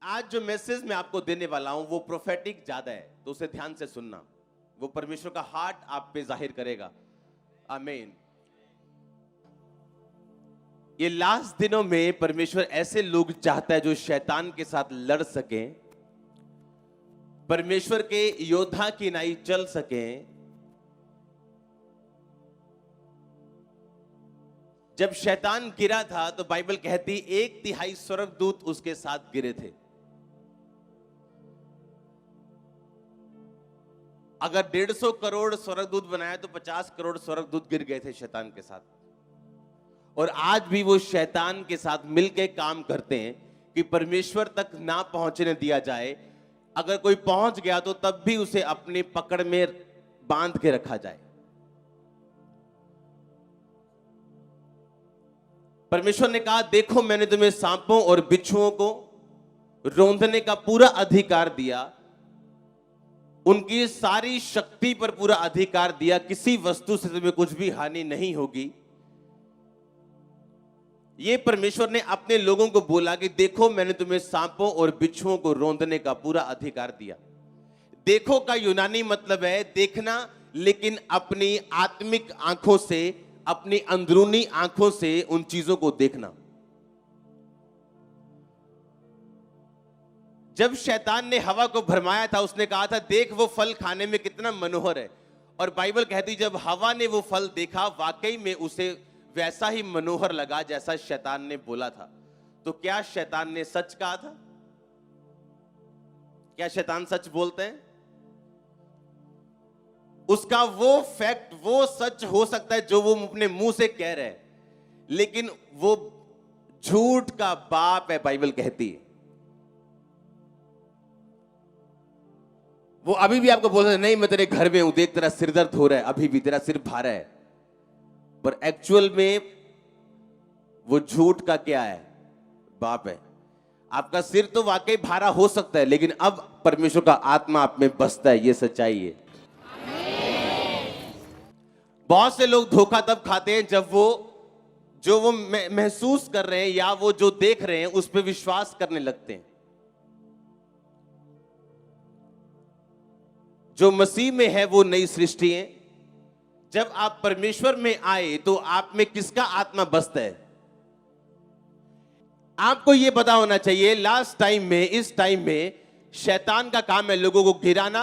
आज जो मैसेज मैं आपको देने वाला हूं वो प्रोफेटिक ज्यादा है, तो उसे ध्यान से सुनना। वो परमेश्वर का हार्ट आप पे जाहिर करेगा। आमीन। ये लास्ट दिनों में परमेश्वर ऐसे लोग चाहता है जो शैतान के साथ लड़ सके, परमेश्वर के योद्धा की नाई चल सके। जब शैतान गिरा था तो बाइबल कहती 1/3 स्वर्गदूत उसके साथ गिरे थे। अगर 150 करोड़ स्वर्गदूत बनाया तो 50 करोड़ स्वर्गदूत गिर गए थे शैतान के साथ। और आज भी वो शैतान के साथ मिलकर काम करते हैं कि परमेश्वर तक ना पहुंचने दिया जाए। अगर कोई पहुंच गया तो तब भी उसे अपनी पकड़ में बांध के रखा जाए। परमेश्वर ने कहा, देखो मैंने तुम्हें सांपों और बिच्छुओं को रौंदने का पूरा अधिकार दिया, उनकी सारी शक्ति पर पूरा अधिकार दिया, किसी वस्तु से तुम्हें कुछ भी हानि नहीं होगी। ये परमेश्वर ने अपने लोगों को बोला कि देखो मैंने तुम्हें सांपों और बिच्छुओं को रौंदने का पूरा अधिकार दिया। देखो का यूनानी मतलब है देखना, लेकिन अपनी आत्मिक आंखों से, अपनी अंदरूनी आंखों से उन चीजों को देखना। जब शैतान ने हवा को भरमाया था, उसने कहा था देख वो फल खाने में कितना मनोहर है। और बाइबल कहती जब हवा ने वो फल देखा, वाकई में उसे वैसा ही मनोहर लगा जैसा शैतान ने बोला था। तो क्या शैतान ने सच कहा था? क्या शैतान सच बोलते हैं? उसका वो फैक्ट, वो सच हो सकता है जो वो अपने मुंह से कह रहे हैं, लेकिन वो झूठ का बाप है। बाइबल कहती है वो अभी भी आपको बोल रहे नहीं मैं तेरे घर में हूं, देख तेरा सिर दर्द हो रहा है, अभी भी तेरा सिर भारा है, पर एक्चुअल में वो झूठ का क्या है? बाप है। आपका सिर तो वाकई भारा हो सकता है, लेकिन अब परमेश्वर का आत्मा आप में बसता है, ये सच्चाई है। बहुत से लोग धोखा तब खाते हैं जब वो जो वो महसूस कर रहे हैं या वो जो देख रहे हैं उस पर विश्वास करने लगते हैं। जो मसीह में है वो नई सृष्टि है। जब आप परमेश्वर में आए तो आप में किसका आत्मा बसता है? आपको यह पता होना चाहिए लास्ट टाइम में, इस टाइम में शैतान का काम है लोगों को गिराना,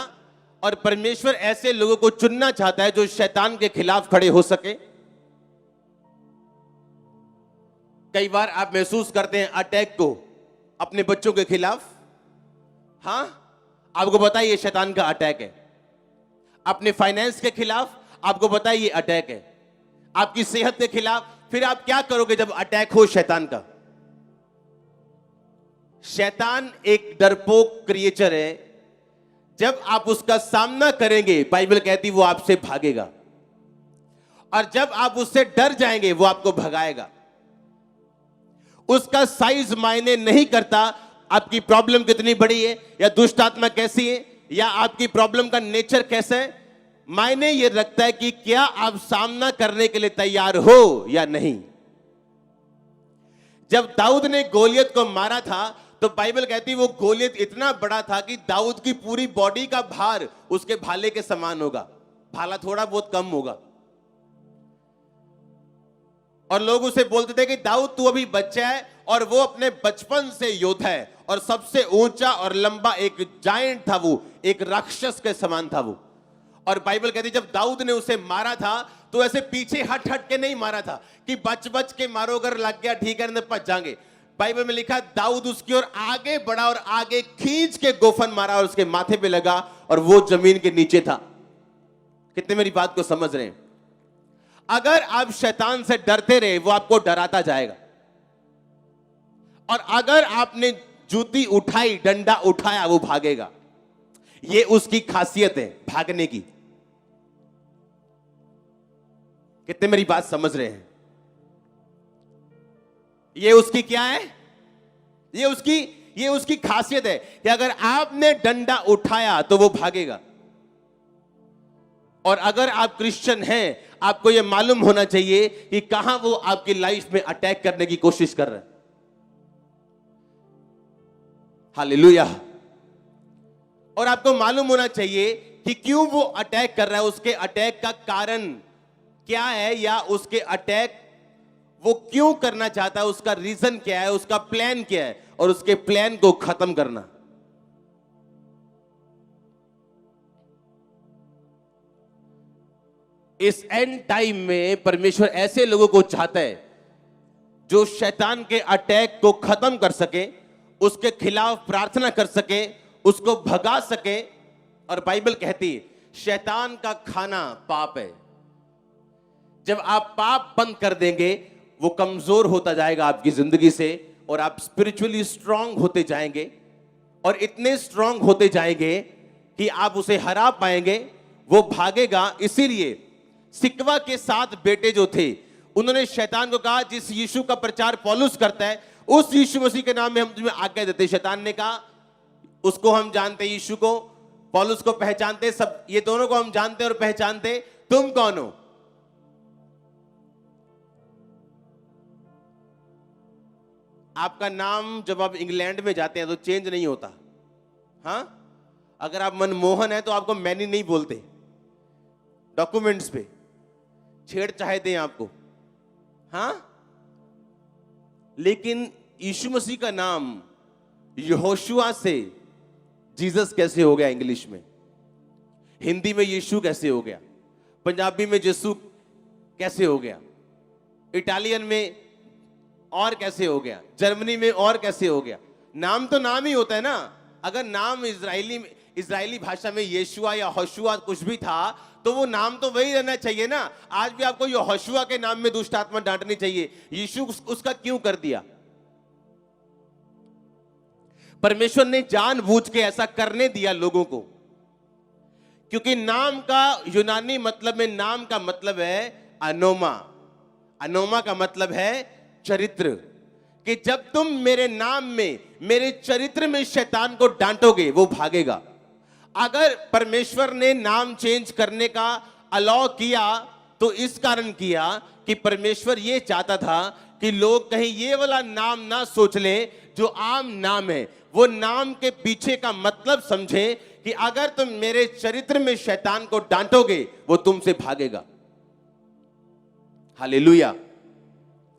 और परमेश्वर ऐसे लोगों को चुनना चाहता है जो शैतान के खिलाफ खड़े हो सके। कई बार आप महसूस करते हैं अटैक को अपने बच्चों के खिलाफ। हां, आपको पता है ये शैतान का अटैक है। अपने फाइनेंस के खिलाफ आपको पता है ये अटैक है। आपकी सेहत के खिलाफ। फिर आप क्या करोगे जब अटैक हो शैतान का? शैतान एक डरपोक क्रिएचर है। जब आप उसका सामना करेंगे, बाइबल कहती वो आपसे भागेगा, और जब आप उससे डर जाएंगे वो आपको भगाएगा। उसका साइज मायने नहीं करता आपकी प्रॉब्लम कितनी बड़ी है, या दुष्ट आत्मा कैसी है, या आपकी प्रॉब्लम का नेचर कैसा है। मायने यह रखता है कि क्या आप सामना करने के लिए तैयार हो या नहीं। जब दाऊद ने गोलियत को मारा था तो बाइबल कहती वो गोलियत इतना बड़ा था कि दाऊद की पूरी बॉडी का भार उसके भाले के समान होगा। भाला थोड़ा बहुत कम होगा, और लोग उसे बोलते थे कि दाऊद तू अभी बच्चा है, और वो अपने बचपन से योद्धा है, और सबसे ऊंचा और लंबा एक जायंट था, वो एक राक्षस के समान था वो। और बाइबल कहती जब दाऊद ने उसे मारा था तो ऐसे पीछे हट हट के नहीं मारा था कि बच बच के मारो, अगर लग गया ठीक है, बच जाएंगे। बाइबल में लिखा दाऊद उसकी ओर आगे बढ़ा और आगे खींच के गोफन मारा और उसके माथे पे लगा, और वो जमीन के नीचे था। कितने मेरी बात को समझ रहे हैं? अगर आप शैतान से डरते रहे वो आपको डराता जाएगा, और अगर आपने जूती उठाई, डंडा उठाया, वो भागेगा। ये उसकी खासियत है, भागने की। कितने मेरी बात समझ रहे हैं? ये उसकी क्या है? ये उसकी खासियत है कि अगर आपने डंडा उठाया तो वो भागेगा। और अगर आप क्रिश्चियन हैं, आपको यह मालूम होना चाहिए कि कहां वो आपकी लाइफ में अटैक करने की कोशिश कर रहा है। हालेलुया। और आपको मालूम होना चाहिए कि क्यों वो अटैक कर रहा है, उसके अटैक का कारण क्या है, या उसके अटैक वो क्यों करना चाहता है, उसका रीजन क्या है, उसका प्लान क्या है, और उसके प्लान को खत्म करना। इस एंड टाइम में परमेश्वर ऐसे लोगों को चाहता है जो शैतान के अटैक को खत्म कर सके, उसके खिलाफ प्रार्थना कर सके, उसको भगा सके। और बाइबल कहती है शैतान का खाना पाप है। जब आप पाप बंद कर देंगे, वो कमजोर होता जाएगा आपकी जिंदगी से, और आप स्पिरिचुअली स्ट्रांग होते जाएंगे, और इतने स्ट्रांग होते जाएंगे कि आप उसे हरा पाएंगे, वो भागेगा। इसीलिए सिकवा के 7 बेटे जो थे, उन्होंने शैतान को कहा, जिस यीशु का प्रचार पौलुस करता है, उस यीशु मसीह के नाम में हम तुम्हें आज्ञा देते। शैतान ने कहा, उसको हम जानते, यीशु को, पौलुस को पहचानते, सब ये दोनों को हम जानते और पहचानते, तुम कौन हो? आपका नाम जब आप इंग्लैंड में जाते हैं तो चेंज नहीं होता। हाँ, अगर आप मनमोहन है तो आपको मैनी नहीं बोलते, डॉक्यूमेंट्स पे छेड़ चाहते हैं आपको। हाँ, लेकिन यीशु मसीह का नाम यहोशुआ से जीसस कैसे हो गया? इंग्लिश में, हिंदी में यीशु कैसे हो गया? पंजाबी में यीशु कैसे हो गया? इटालियन में और कैसे हो गया? जर्मनी में और कैसे हो गया? नाम तो नाम ही होता है ना। अगर नाम इजरायली भाषा में यीशुआ या होशुआ कुछ भी था, तो वो नाम तो वही रहना चाहिए ना। आज भी आपको यहोशुआ के नाम में दुष्ट आत्मा डांटनी चाहिए। यीशु उसका क्यों कर दिया? परमेश्वर ने जानबूझ के ऐसा करने दिया लोगों को, क्योंकि नाम का यूनानी मतलब में, नाम का मतलब है अनोमा। अनोमा का मतलब है चरित्र। कि जब तुम मेरे नाम में, मेरे चरित्र में शैतान को डांटोगे, वो भागेगा। अगर परमेश्वर ने नाम चेंज करने का अलाउ किया तो इस कारण किया कि परमेश्वर ये चाहता था कि लोग कहीं ये वाला नाम ना सोच लें जो आम नाम है। वो नाम के पीछे का मतलब समझे कि अगर तुम मेरे चरित्र में शैतान को डांटोगे, वो तुमसे भागेगा। हालेलुया।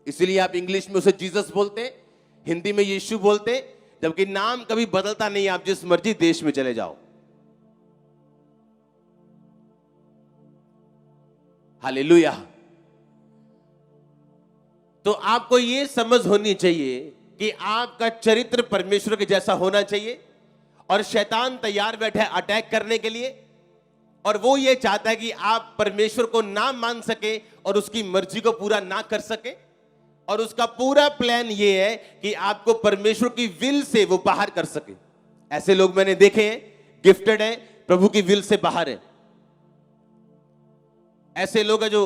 इसलिए आप इंग्लिश में उसे जीसस बोलते, हिंदी में यीशु बोलते, जबकि नाम कभी बदलता नहीं। आप जिस मर्जी देश में चले जाओ। हालेलुया। तो आपको यह समझ होनी चाहिए कि आपका चरित्र परमेश्वर के जैसा होना चाहिए, और शैतान तैयार बैठा है अटैक करने के लिए, और वो ये चाहता है कि आप परमेश्वर को ना मान सके और उसकी मर्जी को पूरा ना कर सके। और उसका पूरा प्लान ये है कि आपको परमेश्वर की विल से वो बाहर कर सके। ऐसे लोग मैंने देखे हैं, गिफ्टेड हैं, प्रभु की विल से बाहर है। ऐसे लोग हैं जो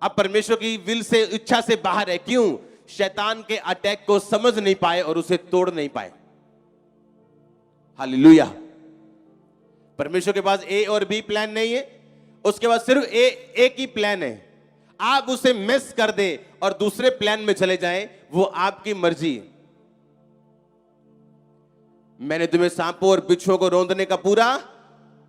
अब परमेश्वर की विल से, इच्छा से बाहर है। क्यों? शैतान के अटैक को समझ नहीं पाए और उसे तोड़ नहीं पाए। हालेलुया। परमेश्वर के पास ए और बी प्लान नहीं है, उसके पास सिर्फ एक ही प्लान है। आप उसे मिस कर दे और दूसरे प्लान में चले जाएं, वो आपकी मर्जी है। मैंने तुम्हें सांपों और बिच्छुओं को रौंदने का पूरा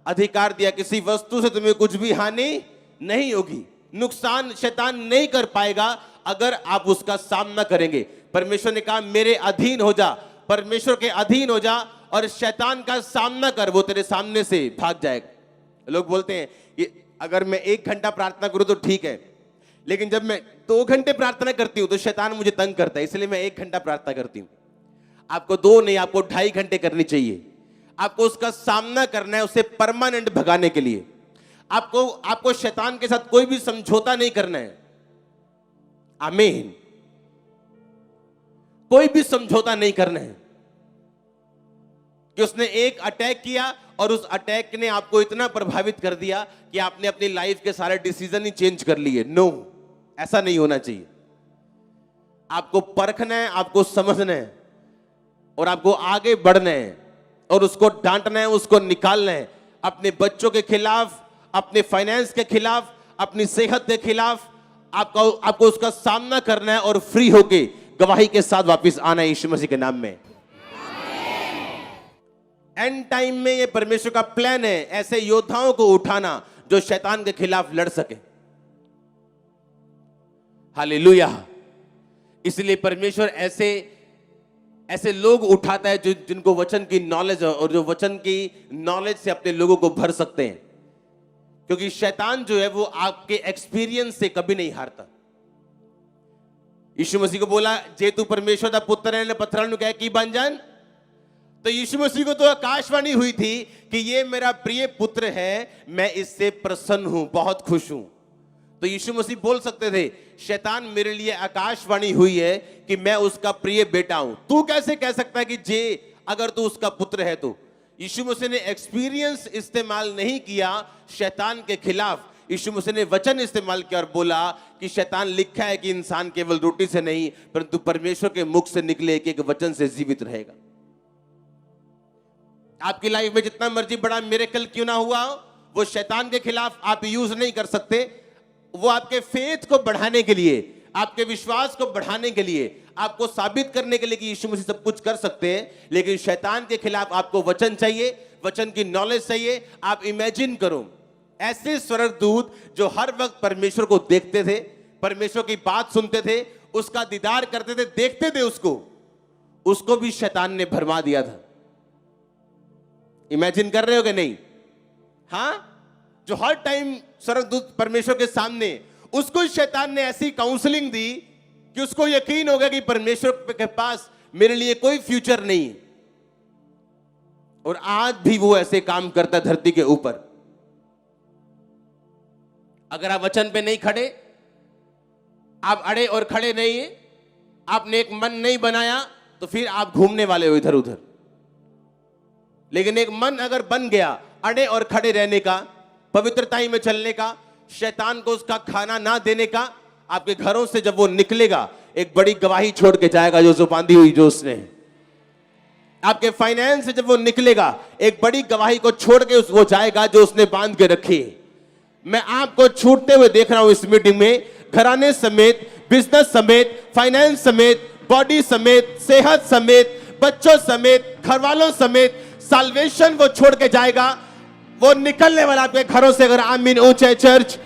अधिकार दिया, किसी वस्तु से तुम्हें कुछ भी हानि नहीं होगी। नुकसान शैतान नहीं कर पाएगा अगर आप उसका सामना करेंगे। परमेश्वर ने कहा मेरे अधीन हो जा, परमेश्वर के अधीन हो जा और शैतान का सामना कर, वो तेरे सामने से भाग जाएगा। लोग बोलते हैं कि अगर मैं 1 घंटा प्रार्थना करूं तो ठीक है, लेकिन जब मैं 2 घंटे प्रार्थना करती हूं तो शैतान मुझे तंग करता है, इसलिए मैं 1 घंटा प्रार्थना करती हूं। आपको 2 नहीं, आपको 2.5 घंटे करनी चाहिए। आपको उसका सामना करना है, उसे परमानेंट भगाने के लिए। आपको शैतान के साथ कोई भी समझौता नहीं करना है। आमीन। कोई भी समझौता नहीं करना है कि उसने एक अटैक किया और उस अटैक ने आपको इतना प्रभावित कर दिया कि आपने अपनी लाइफ के सारे डिसीजन ही चेंज कर लिए। नो, ऐसा नहीं होना चाहिए। आपको परखना है, आपको समझना है और आपको आगे बढ़ना है और उसको डांटना है, उसको निकालना है। अपने बच्चों के खिलाफ, अपने फाइनेंस के खिलाफ, अपनी सेहत के खिलाफ आपको उसका सामना करना है और फ्री होके गवाही के साथ वापस आना है यीशु मसीह के नाम में। एंड टाइम में ये परमेश्वर का प्लान है, ऐसे योद्धाओं को उठाना जो शैतान के खिलाफ लड़ सके। हालेलुया। इसलिए परमेश्वर ऐसे ऐसे लोग उठाता है जिनको वचन की नॉलेज है और जो वचन की नॉलेज से अपने लोगों को भर सकते हैं, क्योंकि शैतान जो है वो आपके एक्सपीरियंस से कभी नहीं हारता। यीशु मसीह को बोला, जे तू परमेश्वर का पुत्र है, पत्थरां नु कह की बन जान। तो यीशु मसीह को तो आकाशवाणी हुई थी कि ये मेरा प्रिय पुत्र है, मैं इससे प्रसन्न हूं, बहुत खुश हूं। तो यीशु मसीह बोल सकते थे, शैतान मेरे लिए आकाशवाणी हुई है कि मैं उसका प्रिय बेटा हूं। तू कैसे कह सकता है कि जे अगर तू उसका पुत्र है? तो यीशु मसीह ने एक्सपीरियंस इस्तेमाल नहीं किया शैतान के खिलाफ, यीशु मसीह ने वचन इस्तेमाल किया और बोला कि शैतान लिखा है कि इंसान केवल रोटी से नहीं परंतु परमेश्वर के मुख से निकले एक एक वचन से जीवित रहेगा। आपकी लाइफ में जितना मर्जी बड़ा मिरेकल क्यों ना हुआ, वो शैतान के खिलाफ आप यूज नहीं कर सकते। वो आपके फेथ को बढ़ाने के लिए, आपके विश्वास को बढ़ाने के लिए, आपको साबित करने के लिए कि यीशु मसीह सब कुछ कर सकते हैं, लेकिन शैतान के खिलाफ आपको वचन चाहिए, वचन की नॉलेज चाहिए। आप इमेजिन करो ऐसे स्वर्गदूत जो हर वक्त परमेश्वर को देखते थे, परमेश्वर की बात सुनते थे, उसका दीदार करते थे, देखते थे उसको भी शैतान ने भरमा दिया था। इमेजिन कर रहे हो कि नहीं? हाँ, जो हर टाइम स्वर्गदूत परमेश्वर के सामने, उसको शैतान ने ऐसी काउंसलिंग दी कि उसको यकीन हो गया कि परमेश्वर के पास मेरे लिए कोई फ्यूचर नहीं है। और आज भी वो ऐसे काम करता है धरती के ऊपर। अगर आप वचन पे नहीं खड़े, आप अड़े और खड़े नहीं है, आपने एक मन नहीं बनाया, तो फिर आप घूमने वाले हो इधर उधर। लेकिन एक मन अगर बन गया अड़े और खड़े रहने का, पवित्रताई में चलने का, शैतान को उसका खाना ना देने का, आपके घरों से जब वो निकलेगा एक बड़ी गवाही छोड़ के जाएगा जो बांधी हुई जो उसने। आपके फाइनेंस से जब वो निकलेगा एक बड़ी गवाही को छोड़ के वो जाएगा जो उसने बांध के रखी। मैं आपको छूटते हुए देख रहा हूं इस मीटिंग में, घराने समेत, बिजनेस समेत, फाइनेंस समेत, बॉडी समेत, सेहत समेत, बच्चों समेत, घर वालों समेत, साल्वेशन वो छोड़ के जाएगा। वो निकलने वाला आपके घरों से। अगर आमीन ऊंचे चर्च